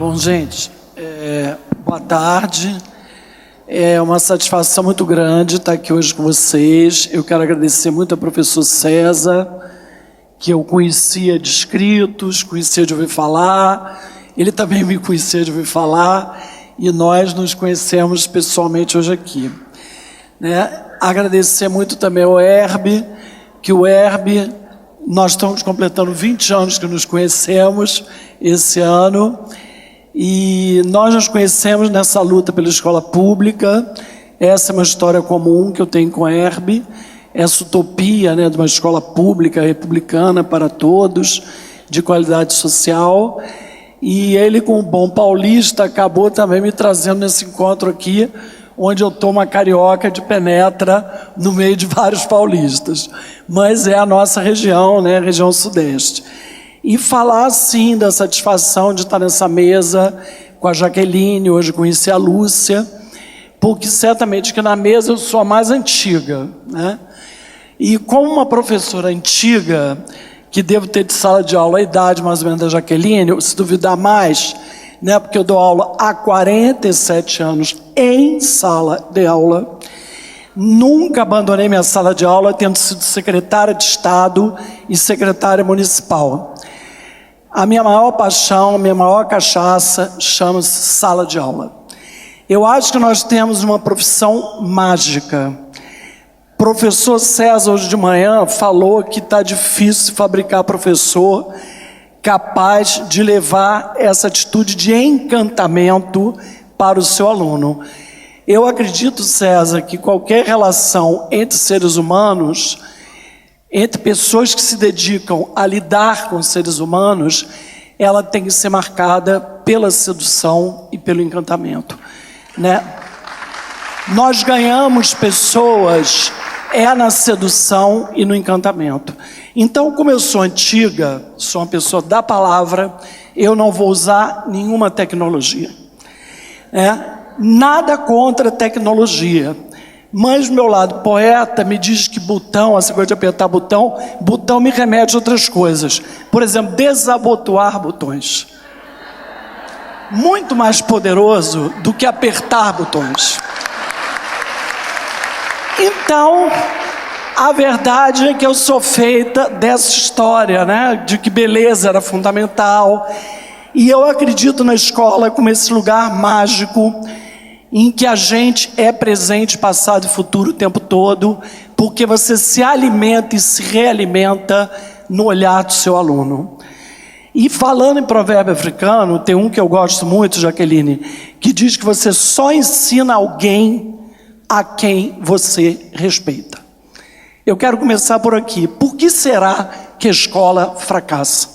Bom, gente, boa tarde. É uma satisfação muito grande estar aqui hoje com vocês. Eu quero agradecer muito ao professor César, que eu conhecia de escritos, conhecia de ouvir falar. Ele também me conhecia de ouvir falar e nós nos conhecemos pessoalmente hoje aqui. Agradecer muito também ao Herbe, nós estamos completando 20 anos que nos conhecemos esse ano. E nós nos conhecemos nessa luta pela escola pública. Essa é uma história comum que eu tenho com a Herbe, essa utopia, de uma escola pública, republicana para todos, de qualidade social. E ele, como bom paulista, acabou também me trazendo nesse encontro aqui, onde eu estou uma carioca de penetra no meio de vários paulistas. Mas é a nossa região, região sudeste. E falar, sim, da satisfação de estar nessa mesa com a Jaqueline, hoje conheci a Lúcia, porque certamente que na mesa eu sou a mais antiga, E como uma professora antiga, que devo ter de sala de aula a idade mais ou menos da Jaqueline, se duvidar mais, porque eu dou aula há 47 anos em sala de aula, nunca abandonei minha sala de aula, tendo sido secretária de Estado e secretária municipal. A minha maior paixão, a minha maior cachaça, chama-se sala de aula. Eu acho que nós temos uma profissão mágica. O professor César, hoje de manhã, falou que está difícil fabricar professor capaz de levar essa atitude de encantamento para o seu aluno. Eu acredito, César, que qualquer relação entre seres humanos, entre pessoas que se dedicam a lidar com seres humanos, ela tem que ser marcada pela sedução e pelo encantamento, Nós ganhamos pessoas na sedução e no encantamento. Então, como eu sou antiga, sou uma pessoa da palavra, eu não vou usar nenhuma tecnologia. Nada contra a tecnologia. Mas meu lado poeta me diz que botão, essa coisa de apertar botão me remete a outras coisas. Por exemplo, desabotoar botões. Muito mais poderoso do que apertar botões. Então, a verdade é que eu sou feita dessa história, de que beleza era fundamental. E eu acredito na escola como esse lugar mágico em que a gente é presente, passado e futuro o tempo todo, porque você se alimenta e se realimenta no olhar do seu aluno. E falando em provérbio africano, tem um que eu gosto muito, Jaqueline, que diz que você só ensina alguém a quem você respeita. Eu quero começar por aqui. Por que será que a escola fracassa?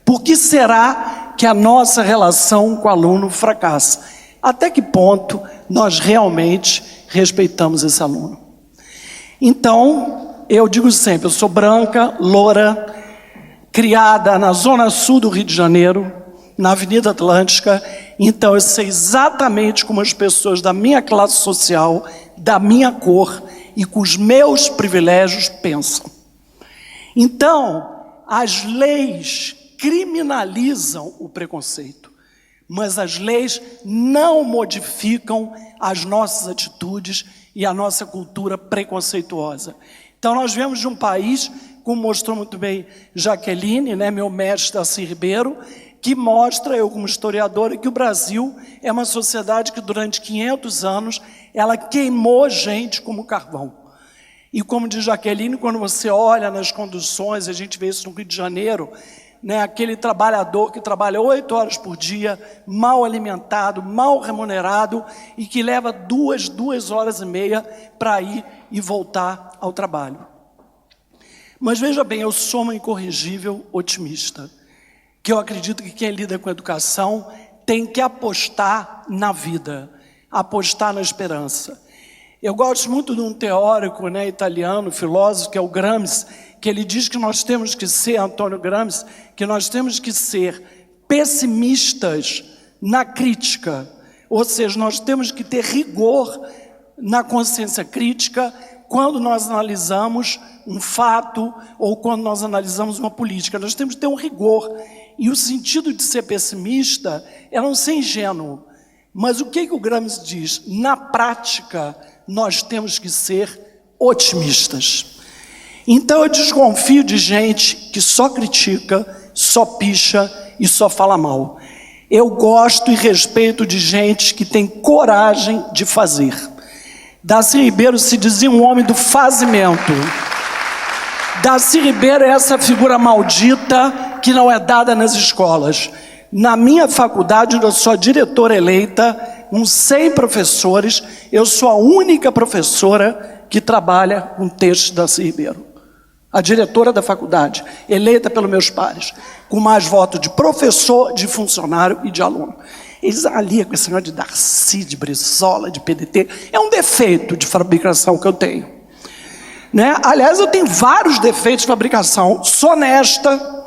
Por que será que a nossa relação com o aluno fracassa? Até que ponto nós realmente respeitamos esse aluno? Então, eu digo sempre, eu sou branca, loura, criada na zona sul do Rio de Janeiro, na Avenida Atlântica, então eu sei exatamente como as pessoas da minha classe social, da minha cor e com os meus privilégios pensam. Então, as leis criminalizam o preconceito. Mas as leis não modificam as nossas atitudes e a nossa cultura preconceituosa. Então nós viemos de um país, como mostrou muito bem Jaqueline, meu mestre Darcy Ribeiro, que mostra, eu como historiadora, que o Brasil é uma sociedade que durante 500 anos ela queimou gente como carvão. E como diz Jaqueline, quando você olha nas conduções, a gente vê isso no Rio de Janeiro, aquele trabalhador que trabalha 8 horas por dia, mal alimentado, mal remunerado e que leva 2 horas e meia para ir e voltar ao trabalho. Mas veja bem, eu sou uma incorrigível otimista, que eu acredito que quem lida com educação tem que apostar na vida, apostar na esperança. Eu gosto muito de um teórico italiano, filósofo, que é o Gramsci, que ele diz que nós temos que ser, Antônio Gramsci, que nós temos que ser pessimistas na crítica. Ou seja, nós temos que ter rigor na consciência crítica quando nós analisamos um fato ou quando nós analisamos uma política. Nós temos que ter um rigor. E o sentido de ser pessimista é não ser ingênuo. Mas o que o Gramsci diz? Na prática, nós temos que ser otimistas. Então eu desconfio de gente que só critica, só picha e só fala mal. Eu gosto e respeito de gente que tem coragem de fazer. Darcy Ribeiro se dizia um homem do fazimento. Darcy Ribeiro é essa figura maldita que não é dada nas escolas. Na minha faculdade, onde eu sou a diretora eleita, com 100 professores, eu sou a única professora que trabalha com textos de Darcy Ribeiro. A diretora da faculdade, eleita pelos meus pares, com mais votos de professor, de funcionário e de aluno. Eles ali, com esse negócio de Darcy, de Brizola, de PDT, é um defeito de fabricação que eu tenho. Né? Aliás, eu tenho vários defeitos de fabricação. Sou honesta,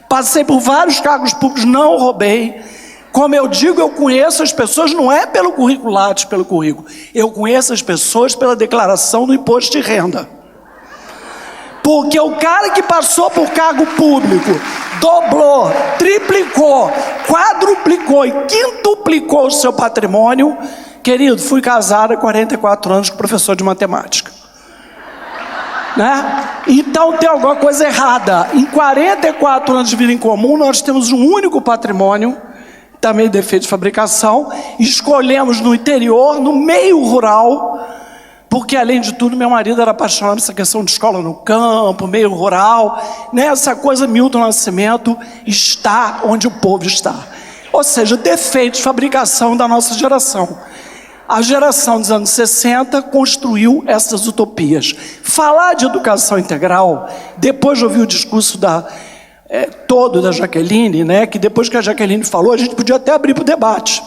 passei por vários cargos públicos, não roubei. Como eu digo, eu conheço as pessoas, não é pelo currículo Lattes, pelo currículo. Eu conheço as pessoas pela declaração do imposto de renda. Porque o cara que passou por cargo público, dobrou, triplicou, quadruplicou e quintuplicou o seu patrimônio, querido, fui casada há 44 anos com professor de matemática. Né? Então tem alguma coisa errada. Em 44 anos de vida em comum, nós temos um único patrimônio, também defeito de fabricação, escolhemos no interior, no meio rural, porque, além de tudo, meu marido era apaixonado por essa questão de escola no campo, meio rural, né? Essa coisa, Milton Nascimento está onde o povo está. Ou seja, defeito de fabricação da nossa geração. A geração dos anos 60 construiu essas utopias. Falar de educação integral, depois de ouvir o discurso todo da Jaqueline, né? Que depois que a Jaqueline falou, a gente podia até abrir para o debate.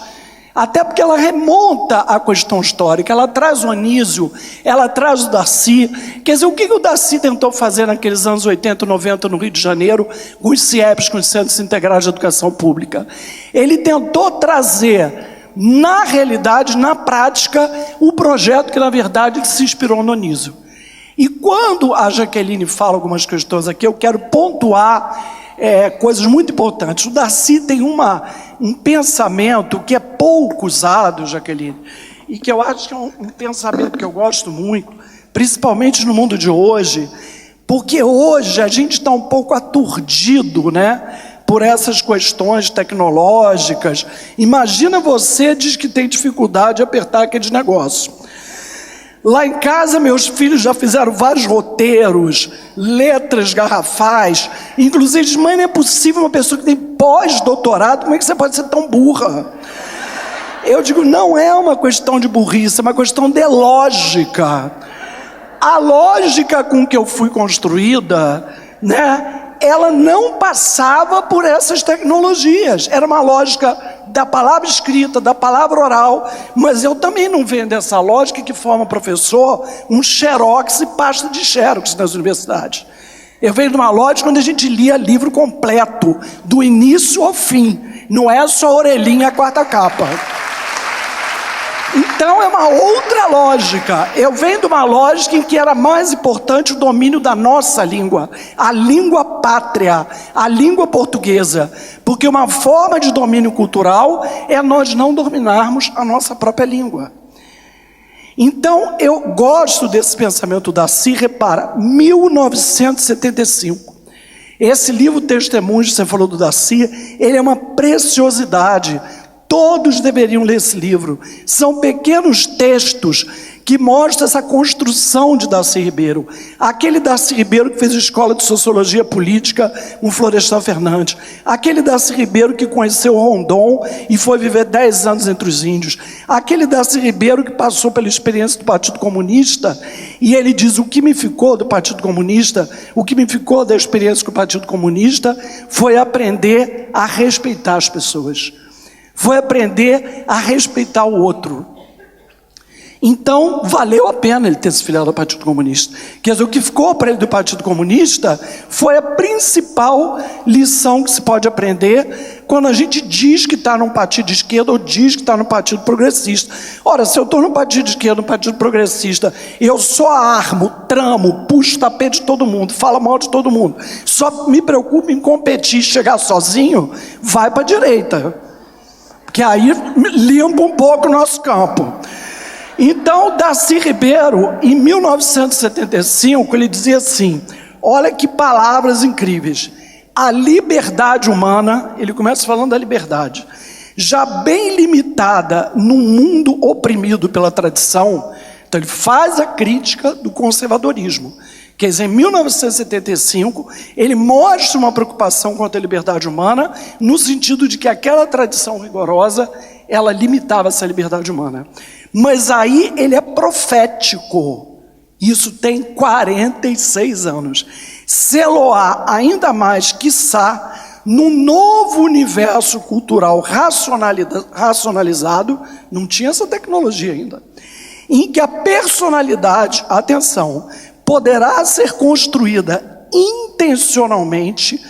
Até porque ela remonta à questão histórica, ela traz o Anísio, ela traz o Darcy. Quer dizer, o que o Darcy tentou fazer naqueles anos 80, 90 no Rio de Janeiro, com os CIEPs, com os Centros Integrados de Educação Pública? Ele tentou trazer, na realidade, na prática, o projeto que, na verdade, se inspirou no Anísio. E quando a Jaqueline fala algumas questões aqui, eu quero pontuar coisas muito importantes. O Darcy tem um pensamento que é pouco usado, Jaqueline, e que eu acho que é um pensamento que eu gosto muito, principalmente no mundo de hoje, porque hoje a gente está um pouco aturdido, né, por essas questões tecnológicas. Imagina você diz que tem dificuldade de apertar aqueles negócios. Lá em casa, meus filhos já fizeram vários roteiros, letras garrafais. Inclusive, diz, mãe, não é possível uma pessoa que tem pós-doutorado, como é que você pode ser tão burra? Eu digo, não é uma questão de burrice, é uma questão de lógica. A lógica com que eu fui construída, né, ela não passava por essas tecnologias. Era uma lógica da palavra escrita, da palavra oral, mas eu também não venho dessa lógica que forma professor um xerox e pasta de xerox nas universidades. Eu venho de uma lógica onde a gente lia livro completo, do início ao fim, não é só a orelhinha e a quarta capa. Então é uma outra lógica. Eu venho de uma lógica em que era mais importante o domínio da nossa língua, a língua pátria, a língua portuguesa, porque uma forma de domínio cultural é nós não dominarmos a nossa própria língua. Então eu gosto desse pensamento da Darcy. Repara, 1975. Esse livro Testemunhos, você falou do Darcy, ele é uma preciosidade. Todos deveriam ler esse livro. São pequenos textos que mostram essa construção de Darcy Ribeiro. Aquele Darcy Ribeiro que fez a escola de sociologia política com Florestan Fernandes. Aquele Darcy Ribeiro que conheceu Rondon e foi viver 10 anos entre os índios. Aquele Darcy Ribeiro que passou pela experiência do Partido Comunista e ele diz, o que me ficou do Partido Comunista, o que me ficou da experiência com o Partido Comunista foi aprender a respeitar as pessoas. Foi aprender a respeitar o outro. Então, valeu a pena ele ter se filiado ao Partido Comunista. Quer dizer, o que ficou para ele do Partido Comunista foi a principal lição que se pode aprender quando a gente diz que está num partido de esquerda ou diz que está no partido progressista. Ora, se eu estou no partido de esquerda, no partido progressista, eu só armo, tramo, puxo o tapete de todo mundo, falo mal de todo mundo, só me preocupo em competir, chegar sozinho, vai para a direita, porque aí limpa um pouco o nosso campo. Então, Darcy Ribeiro, em 1975, ele dizia assim, olha que palavras incríveis, a liberdade humana, ele começa falando da liberdade, já bem limitada num mundo oprimido pela tradição, então ele faz a crítica do conservadorismo. Quer dizer, em 1975, ele mostra uma preocupação contra a liberdade humana, no sentido de que aquela tradição rigorosa, ela limitava essa liberdade humana. Mas aí ele é profético, isso tem 46 anos. Seloar ainda mais, quiçá, num novo universo cultural racionalizado, não tinha essa tecnologia ainda, em que a personalidade, atenção, poderá ser construída intencionalmente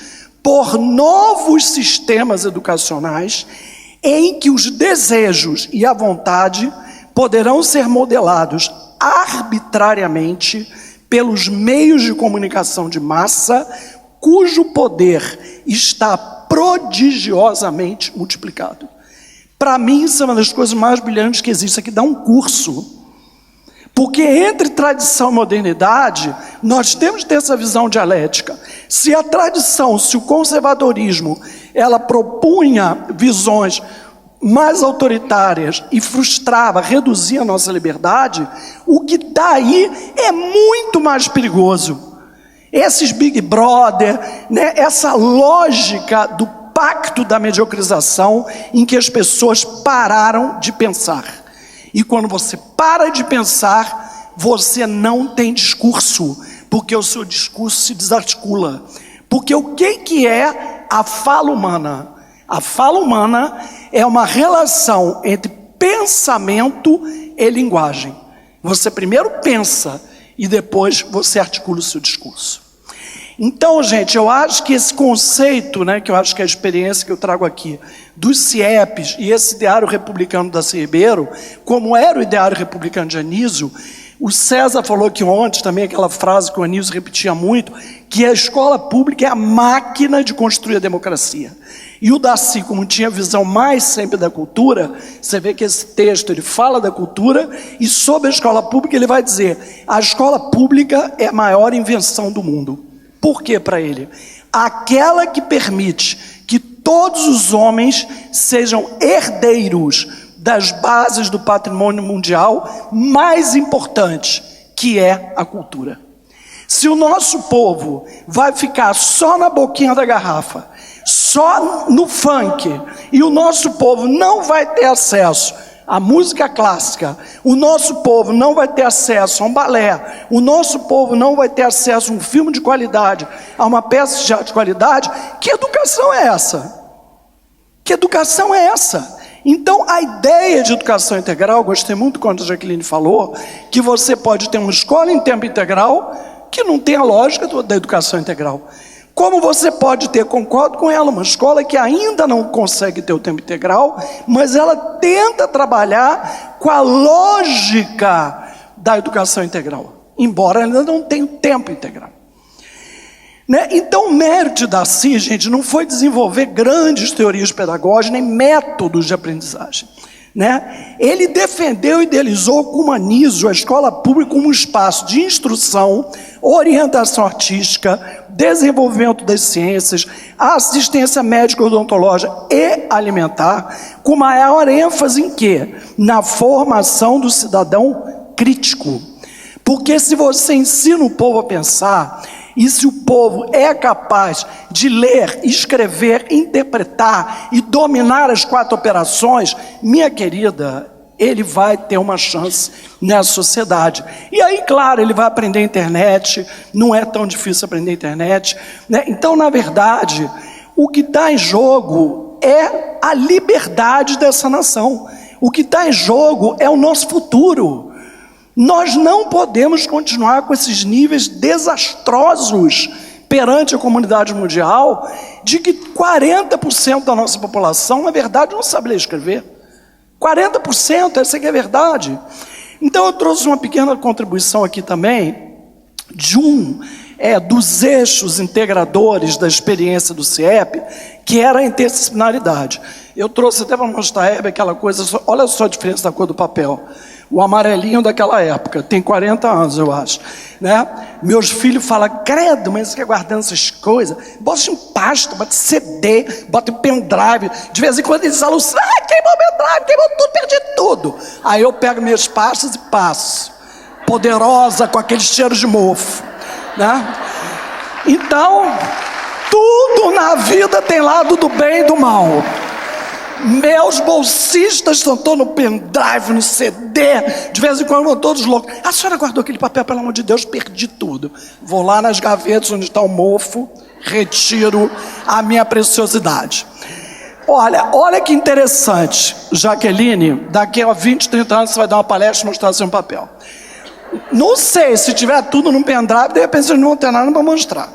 por novos sistemas educacionais, em que os desejos e a vontade poderão ser modelados arbitrariamente pelos meios de comunicação de massa, cujo poder está prodigiosamente multiplicado. Para mim, isso é uma das coisas mais brilhantes que existe. Isso aqui dá um curso. Porque entre tradição e modernidade, nós temos que ter essa visão dialética. Se a tradição, se o conservadorismo, ela propunha visões mais autoritárias e frustrava, reduzia a nossa liberdade, o que está aí é muito mais perigoso. Esses Big Brother, né, essa lógica do pacto da mediocrização, em que as pessoas pararam de pensar. E quando você para de pensar, você não tem discurso, porque o seu discurso se desarticula. Porque o que é a fala humana? A fala humana é uma relação entre pensamento e linguagem. Você primeiro pensa e depois você articula o seu discurso. Então, gente, eu acho que esse conceito, né, que eu acho que é a experiência que eu trago aqui, dos CIEPs e esse ideário republicano da Darcy Ribeiro, como era o ideário republicano de Anísio, o César falou aqui ontem também, aquela frase que o Anísio repetia muito, que a escola pública é a máquina de construir a democracia. E o Darcy, como tinha a visão mais sempre da cultura, você vê que esse texto ele fala da cultura, e sobre a escola pública ele vai dizer, a escola pública é a maior invenção do mundo. Por que para ele? Aquela que permite que todos os homens sejam herdeiros das bases do patrimônio mundial mais importante, que é a cultura. Se o nosso povo vai ficar só na boquinha da garrafa, só no funk, e o nosso povo não vai ter acesso à música clássica, o nosso povo não vai ter acesso a um balé, o nosso povo não vai ter acesso a um filme de qualidade, a uma peça de teatro de qualidade, que educação é essa? Que educação é essa? Então, a ideia de educação integral, gostei muito quando a Jaqueline falou, que você pode ter uma escola em tempo integral, que não tem a lógica da educação integral. Como você pode ter, concordo com ela, uma escola que ainda não consegue ter o tempo integral, mas ela tenta trabalhar com a lógica da educação integral, embora ainda não tenha o tempo integral. Né? Então o mérito de Darcy, gente, não foi desenvolver grandes teorias pedagógicas, nem métodos de aprendizagem. Né? Ele defendeu e idealizou como Anísio a escola pública como um espaço de instrução, orientação artística, desenvolvimento das ciências, assistência médica, odontológica e alimentar, com maior ênfase em quê? Na formação do cidadão crítico. Porque se você ensina o povo a pensar, e se o povo é capaz de ler, escrever, interpretar e dominar as 4 operações, minha querida, ele vai ter uma chance nessa sociedade. E aí, claro, ele vai aprender a internet, não é tão difícil aprender a internet. Né? Então, na verdade, o que está em jogo é a liberdade dessa nação. O que está em jogo é o nosso futuro. Nós não podemos continuar com esses níveis desastrosos perante a comunidade mundial de que 40% da nossa população, na verdade, não sabe ler e escrever. 40%, essa é que é a verdade. Então eu trouxe uma pequena contribuição aqui também dos eixos integradores da experiência do CIEP, que era a interdisciplinaridade. Eu trouxe até para mostrar a Hebe aquela coisa, olha só a diferença da cor do papel. O amarelinho daquela época, tem 40 anos, eu acho. Né? Meus filhos falam, credo, mas você quer guardando essas coisas? Bota em pasta, bota em CD, bota em pendrive. De vez em quando eles alucinam, queimou meu pendrive, queimou tudo, perdi tudo. Aí eu pego minhas pastas e passo. Poderosa, com aquele cheiro de mofo. Né? Então, tudo na vida tem lado do bem e do mal. Meus bolsistas estão no pendrive, no CD, de vez em quando vão todos loucos. A senhora guardou aquele papel, pelo amor de Deus, perdi tudo. Vou lá nas gavetas onde está o mofo, retiro a minha preciosidade. Olha que interessante, Jaqueline, daqui a 20, 30 anos você vai dar uma palestra e mostrar seu papel. Não sei, se tiver tudo no pendrive, de repente vocês não vão ter nada para mostrar.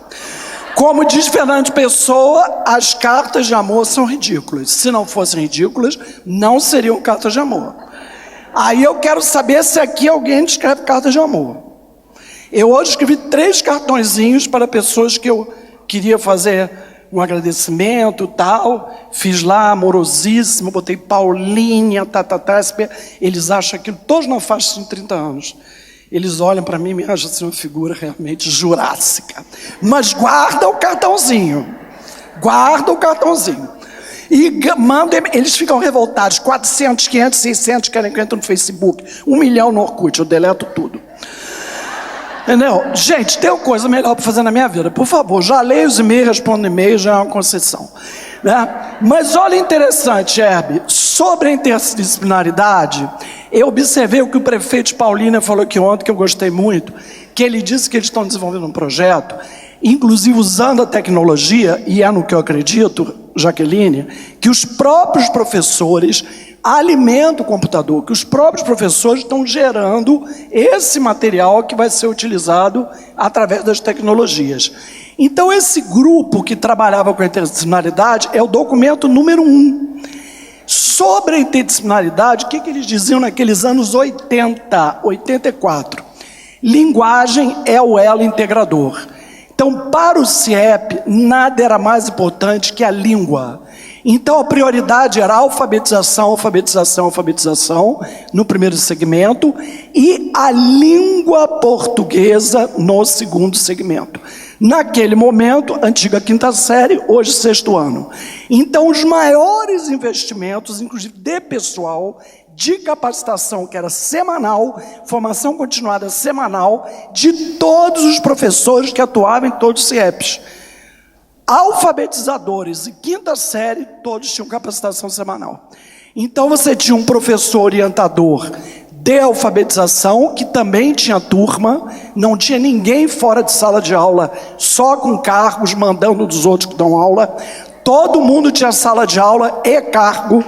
Como diz Fernando Pessoa, as cartas de amor são ridículas. Se não fossem ridículas, não seriam cartas de amor. Aí eu quero saber se aqui alguém escreve cartas de amor. Eu hoje escrevi 3 cartõezinhos para pessoas que eu queria fazer um agradecimento, tal. Fiz lá, amorosíssimo, botei Paulinha, Eles acham aquilo, todos na faixa de 30 anos. Eles olham para mim e me acham assim uma figura realmente jurássica. Mas guarda o cartãozinho. Guarda o cartãozinho. E mandem, eles ficam revoltados. 400, 500, 600 querem que eu entre no Facebook. 1 milhão no Orkut, eu deleto tudo. Entendeu? Gente, tem uma coisa melhor para fazer na minha vida. Por favor, já leio os e-mails, respondo e-mails, já é uma concessão. Né? Mas olha interessante, Herbie, sobre a interdisciplinaridade, eu observei o que o prefeito de Paulínia falou aqui ontem, que eu gostei muito, que ele disse que eles estão desenvolvendo um projeto, inclusive usando a tecnologia, e é no que eu acredito, Jaqueline, que os próprios professores alimentam o computador, que os próprios professores estão gerando esse material que vai ser utilizado através das tecnologias. Então esse grupo que trabalhava com a interdisciplinaridade é o documento número 1. Sobre a interdisciplinaridade, o que eles diziam naqueles anos 80, 84? Linguagem é o elo integrador. Então, para o CIEP, nada era mais importante que a língua. Então, a prioridade era alfabetização, alfabetização, alfabetização, no primeiro segmento, e a língua portuguesa no segundo segmento. Naquele momento, antiga 5ª série, hoje 6º ano. Então, os maiores investimentos, inclusive de pessoal, de capacitação, que era semanal, formação continuada semanal, de todos os professores que atuavam em todos os CIEPs. Alfabetizadores e 5ª série, todos tinham capacitação semanal. Então, você tinha um professor orientador de alfabetização, que também tinha turma, não tinha ninguém fora de sala de aula, só com cargos, mandando dos outros que dão aula. Todo mundo tinha sala de aula e cargo,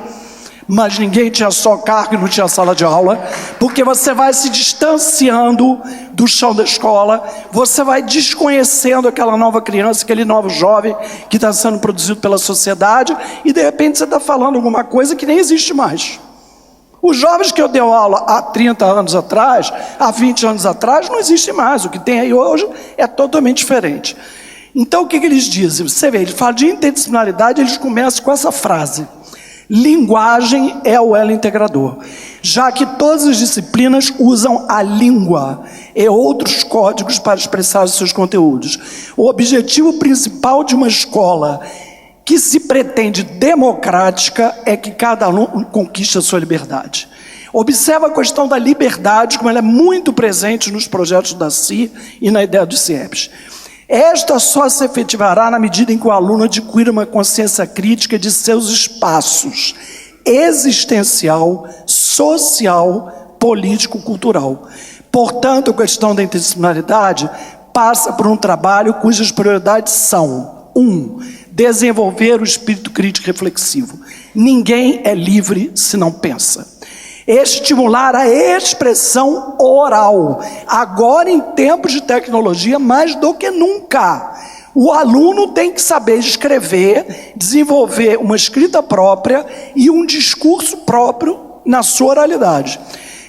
mas ninguém tinha só cargo e não tinha sala de aula, porque você vai se distanciando do chão da escola, você vai desconhecendo aquela nova criança, aquele novo jovem que está sendo produzido pela sociedade, e de repente você está falando alguma coisa que nem existe mais. Os jovens que eu dei aula há 30 anos atrás, há 20 anos atrás, não existe mais. O que tem aí hoje é totalmente diferente. Então, o que eles dizem? Você vê, eles falam de interdisciplinaridade, eles começam com essa frase: linguagem é o elo integrador, já que todas as disciplinas usam a língua e outros códigos para expressar os seus conteúdos. O objetivo principal de uma escola que se pretende democrática é que cada aluno conquiste a sua liberdade. Observa a questão da liberdade, como ela é muito presente nos projetos da CI e na ideia dos CIEPs. Esta só se efetivará na medida em que o aluno adquire uma consciência crítica de seus espaços existencial, social, político, cultural. Portanto, a questão da interdisciplinaridade passa por um trabalho cujas prioridades são: 1. Desenvolver o espírito crítico reflexivo. Ninguém é livre se não pensa. Estimular a expressão oral, agora em tempos de tecnologia mais do que nunca. O aluno tem que saber escrever, desenvolver uma escrita própria e um discurso próprio na sua oralidade.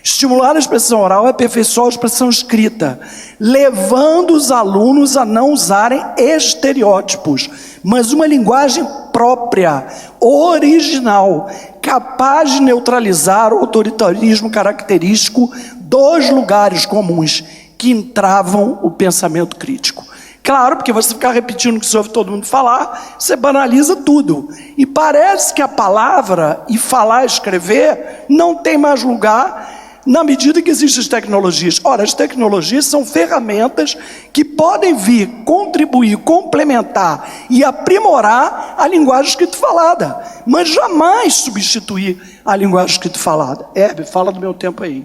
Estimular a expressão oral é aperfeiçoar a expressão escrita, levando os alunos a não usarem estereótipos, mas uma linguagem própria, original, capaz de neutralizar o autoritarismo característico dos lugares comuns que entravam o pensamento crítico. Claro, porque você ficar repetindo o que você ouve todo mundo falar, você banaliza tudo. E parece que a palavra e falar e escrever não tem mais lugar na medida que existem as tecnologias. Ora, as tecnologias são ferramentas que podem vir contribuir, complementar e aprimorar a linguagem escrita falada, mas jamais substituir a linguagem escrita falada. Herbert, fala do meu tempo aí.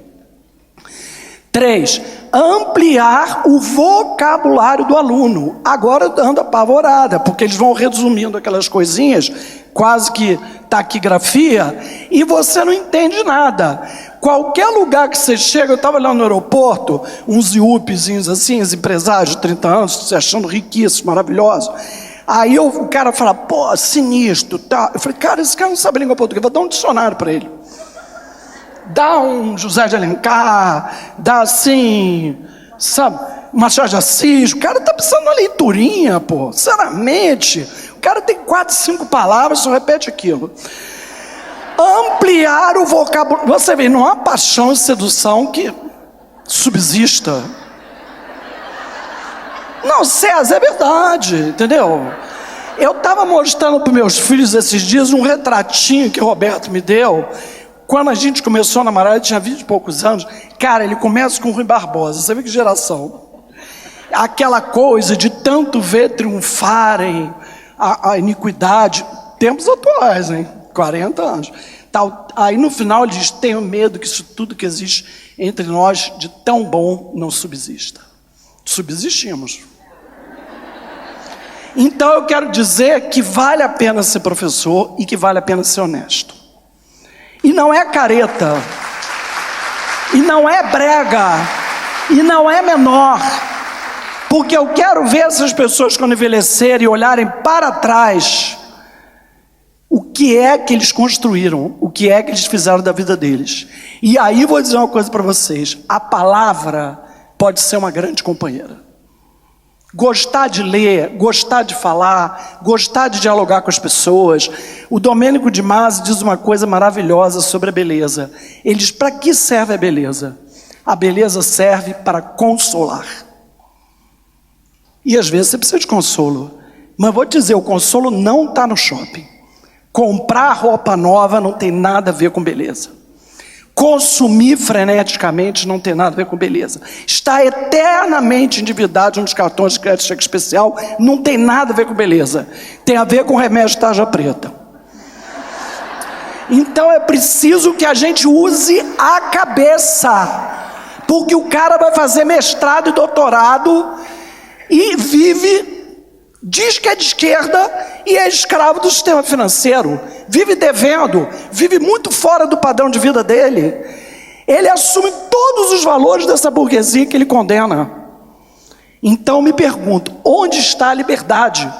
3. Ampliar o vocabulário do aluno. Agora ando apavorada, porque eles vão resumindo aquelas coisinhas, quase que taquigrafia, e você não entende nada. Qualquer lugar que você chega, eu estava lá no aeroporto, uns iupezinhos assim, os empresários de 30 anos, se achando riquíssimos, maravilhosos. Aí o cara fala, pô, sinistro, tá? Eu falei, cara, esse cara não sabe língua portuguesa, vou dar um dicionário para ele. Dá um José de Alencar, dá assim, sabe, Machado de Assis. O cara tá precisando de uma leiturinha, pô, sinceramente. O cara tem 4, 5 palavras, só repete aquilo. Ampliar o vocabulário. Você vê, não há paixão e sedução que subsista. Não, César, é verdade, entendeu? Eu estava mostrando para meus filhos esses dias um retratinho que o Roberto me deu. Quando a gente começou a namorar, ele tinha 20 e poucos anos. Cara, ele começa com o Rui Barbosa. Você vê que geração. Aquela coisa de tanto ver triunfarem a iniquidade. Tempos atuais, hein? 40 anos. Aí no final ele diz, tenho medo que isso tudo que existe entre nós de tão bom não subsista. Subsistimos. Então eu quero dizer que vale a pena ser professor e que vale a pena ser honesto. E não é careta, e não é brega, e não é menor, porque eu quero ver essas pessoas quando envelhecerem e olharem para trás, o que é que eles construíram, o que é que eles fizeram da vida deles. E aí vou dizer uma coisa para vocês, a palavra pode ser uma grande companheira. Gostar de ler, gostar de falar, gostar de dialogar com as pessoas. O Domênico de Masi diz uma coisa maravilhosa sobre a beleza. Ele diz, para que serve a beleza? A beleza serve para consolar. E às vezes você precisa de consolo. Mas vou te dizer, o consolo não está no shopping. Comprar roupa nova não tem nada a ver com beleza. Consumir freneticamente não tem nada a ver com beleza. Estar eternamente endividado nos cartões de crédito cheque especial não tem nada a ver com beleza. Tem a ver com remédio de tarja preta. Então é preciso que a gente use a cabeça. Porque o cara vai fazer mestrado e doutorado e diz que é de esquerda e é escravo do sistema financeiro, vive devendo, vive muito fora do padrão de vida dele. Ele assume todos os valores dessa burguesia que ele condena. Então me pergunto, onde está a liberdade?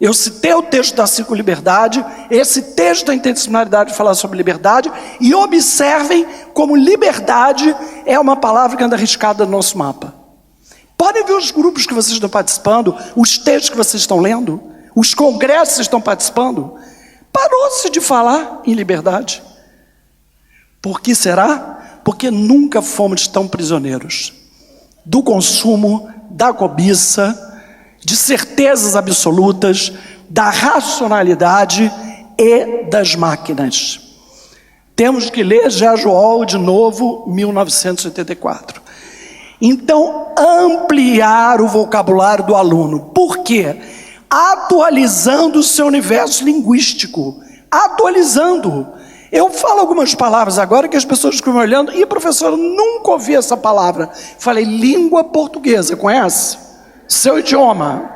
Eu citei o texto da Ciclo Liberdade, esse texto tem intencionalidade de falar sobre liberdade, e observem como liberdade é uma palavra que anda arriscada no nosso mapa. Podem ver os grupos que vocês estão participando, os textos que vocês estão lendo, os congressos que vocês estão participando. Parou-se de falar em liberdade. Por que será? Porque nunca fomos tão prisioneiros do consumo, da cobiça, de certezas absolutas, da racionalidade e das máquinas. Temos que ler George Orwell de novo, 1984. Então, ampliar o vocabulário do aluno. Por quê? Atualizando o seu universo linguístico. Atualizando. Eu falo algumas palavras agora que as pessoas ficam me olhando. E, professor, eu nunca ouvi essa palavra. Falei, língua portuguesa, conhece? Seu idioma.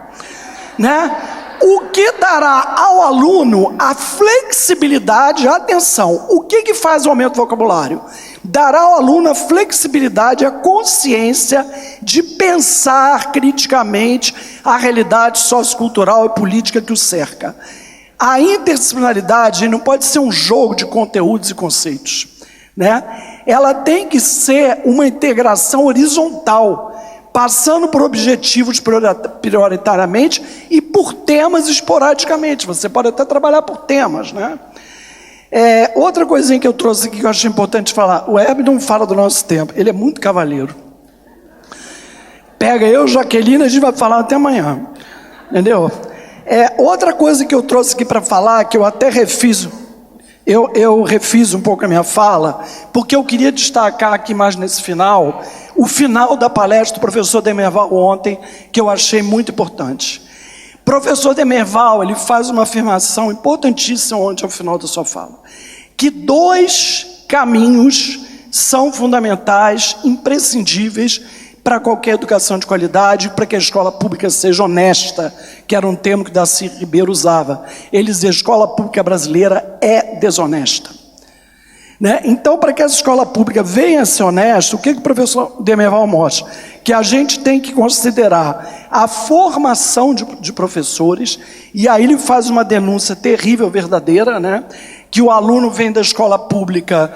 Né? O que dará ao aluno a flexibilidade, atenção, o que faz o aumento do vocabulário? dará ao aluno a flexibilidade e a consciência de pensar criticamente a realidade sociocultural e política que o cerca. A interdisciplinaridade não pode ser um jogo de conteúdos e conceitos, né? Ela tem que ser uma integração horizontal, passando por objetivos prioritariamente e por temas esporadicamente. Você pode até trabalhar por temas, né? Outra coisinha que eu trouxe aqui que eu achei importante falar. O Herbert não fala do nosso tempo, ele é muito cavalheiro. Pega eu, Jaqueline, a gente vai falar até amanhã, entendeu? Outra coisa que eu trouxe aqui para falar, que eu até refiz, eu refiz um pouco a minha fala, porque eu queria destacar aqui mais nesse final, o final da palestra do professor Demerval ontem, que eu achei muito importante. Professor Demerval, ele faz uma afirmação importantíssima ontem ao final da sua fala, que 2 caminhos são fundamentais, imprescindíveis para qualquer educação de qualidade, para que a escola pública seja honesta, que era um termo que Darcy Ribeiro usava. Ele dizia: a escola pública brasileira é desonesta. Né? Então, para que essa escola pública venha a ser honesta, o que o professor Demerval mostra? Que a gente tem que considerar a formação de professores, e aí ele faz uma denúncia terrível, verdadeira, né? Que o aluno vem da escola pública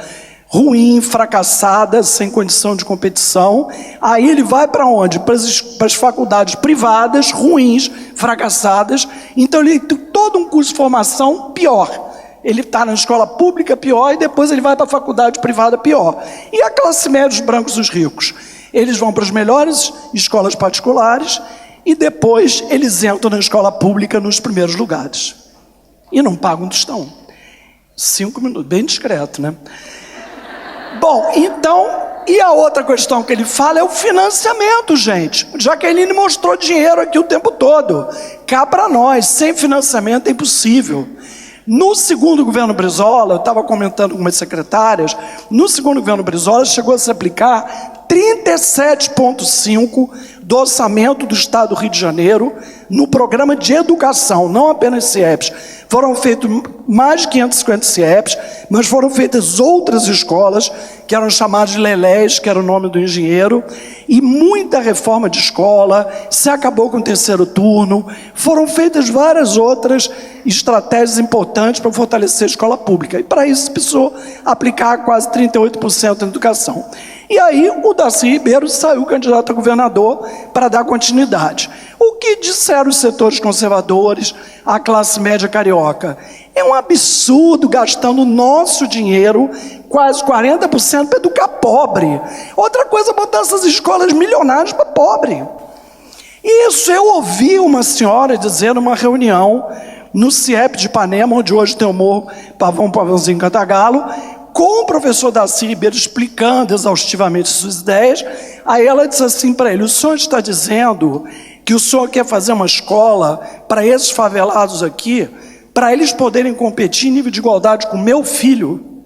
ruim, fracassada, sem condição de competição, aí ele vai para onde? Para as faculdades privadas, ruins, fracassadas, então ele tem todo um curso de formação pior. Ele está na escola pública pior e depois ele vai para a faculdade privada pior. E a classe média, os brancos e os ricos? Eles vão para as melhores escolas particulares e depois eles entram na escola pública nos primeiros lugares. E não pagam tostão. 5 minutos, bem discreto, né? Bom, então, e a outra questão que ele fala é o financiamento, gente. Jaqueline mostrou dinheiro aqui o tempo todo. Cá para nós, sem financiamento é impossível. No segundo governo Brizola, eu estava comentando com umas secretárias, no segundo governo Brizola chegou a se aplicar 37,5% do orçamento do Estado do Rio de Janeiro no programa de educação, não apenas CIEPs. Foram feitos mais de 550 CIEPs, mas foram feitas outras escolas, que eram chamadas de Lelés, que era o nome do engenheiro, e muita reforma de escola, se acabou com o terceiro turno, foram feitas várias outras estratégias importantes para fortalecer a escola pública. E para isso precisou aplicar quase 38% na educação. E aí o Darcy Ribeiro saiu candidato a governador para dar continuidade. O que disseram os setores conservadores, a classe média carioca? É um absurdo gastando o nosso dinheiro, quase 40%, para educar pobre. Outra coisa é botar essas escolas milionárias para pobre. Isso eu ouvi uma senhora dizer numa reunião no CIEP de Ipanema, onde hoje tem o Morro Pavãozinho Cantagalo, com o professor Darcy Ribeiro explicando exaustivamente suas ideias. Aí ela disse assim para ele: o senhor está dizendo que o senhor quer fazer uma escola para esses favelados aqui, para eles poderem competir em nível de igualdade com meu filho?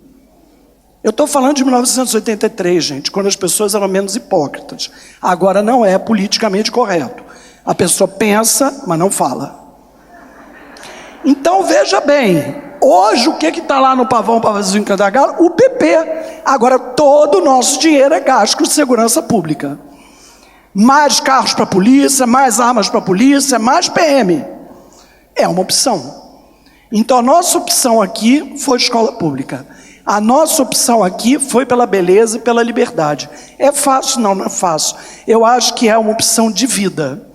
Eu estou falando de 1983, gente, quando as pessoas eram menos hipócritas. Agora não é politicamente correto. A pessoa pensa, mas não fala. Então veja bem, hoje o que está lá no Pavãozinho Cantagalo? O PP. Agora todo o nosso dinheiro é gasto com segurança pública. Mais carros para a polícia, mais armas para a polícia, mais PM. É uma opção. Então a nossa opção aqui foi escola pública. A nossa opção aqui foi pela beleza e pela liberdade. É fácil? Não, não é fácil. Eu acho que é uma opção de vida.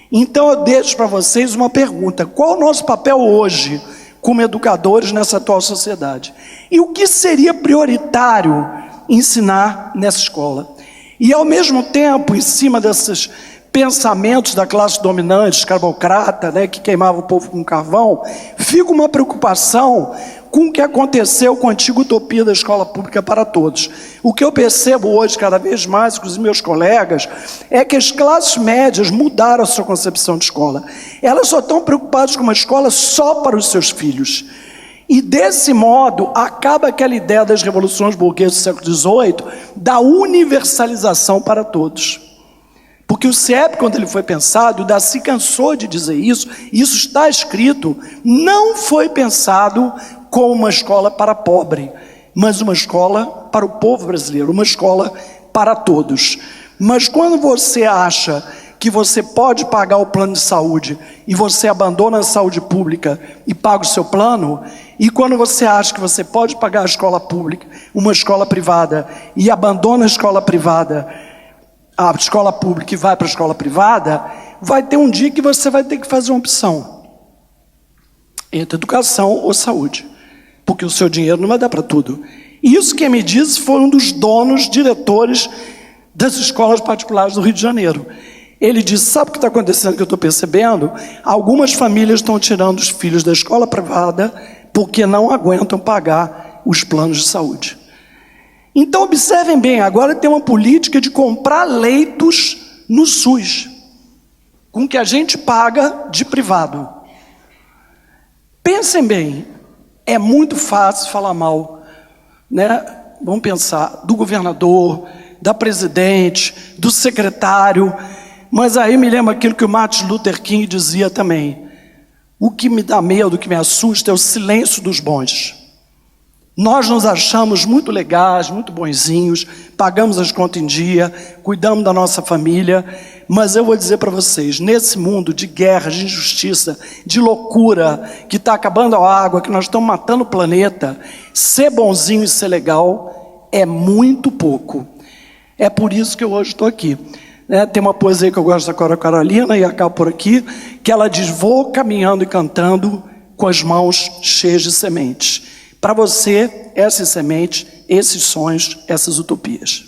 Então eu deixo para vocês uma pergunta: qual o nosso papel hoje como educadores nessa atual sociedade? E o que seria prioritário ensinar nessa escola? E ao mesmo tempo, em cima desses pensamentos da classe dominante, escravocrata, né, que queimava o povo com carvão, fica uma preocupação com o que aconteceu com a antiga utopia da escola pública para todos. O que eu percebo hoje, cada vez mais, com os meus colegas, é que as classes médias mudaram a sua concepção de escola. Elas só estão preocupadas com uma escola só para os seus filhos. E desse modo, acaba aquela ideia das revoluções burguesas do século XVIII, da universalização para todos. Porque o CIEP, quando ele foi pensado, o Darcy cansou de dizer isso está escrito, não foi pensado como uma escola para pobre, mas uma escola para o povo brasileiro, uma escola para todos. Mas quando você acha que você pode pagar o plano de saúde e você abandona a saúde pública e paga o seu plano, e quando você acha que você pode pagar a escola pública, uma escola privada, e abandona a escola privada, a escola pública e vai para a escola privada, vai ter um dia que você vai ter que fazer uma opção entre educação ou saúde, porque o seu dinheiro não vai dar para tudo. E isso quem me disse foi um dos donos, diretores das escolas particulares do Rio de Janeiro. Ele disse, sabe o que está acontecendo que eu estou percebendo? Algumas famílias estão tirando os filhos da escola privada porque não aguentam pagar os planos de saúde. Então observem bem, agora tem uma política de comprar leitos no SUS, com o que a gente paga de privado. Pensem bem, é muito fácil falar mal, né? Vamos pensar, do governador, da presidente, do secretário, mas aí me lembra aquilo que o Martin Luther King dizia também. O que me dá medo, o que me assusta é o silêncio dos bons. Nós nos achamos muito legais, muito bonzinhos, pagamos as contas em dia, cuidamos da nossa família, mas eu vou dizer para vocês, nesse mundo de guerra, de injustiça, de loucura, que está acabando a água, que nós estamos matando o planeta, ser bonzinho e ser legal é muito pouco. É por isso que eu hoje estou aqui. Tem uma poesia que eu gosto da Cora Carolina, e acabo por aqui, que ela diz, vou caminhando e cantando com as mãos cheias de sementes. Para você, essas sementes, esses sonhos, essas utopias.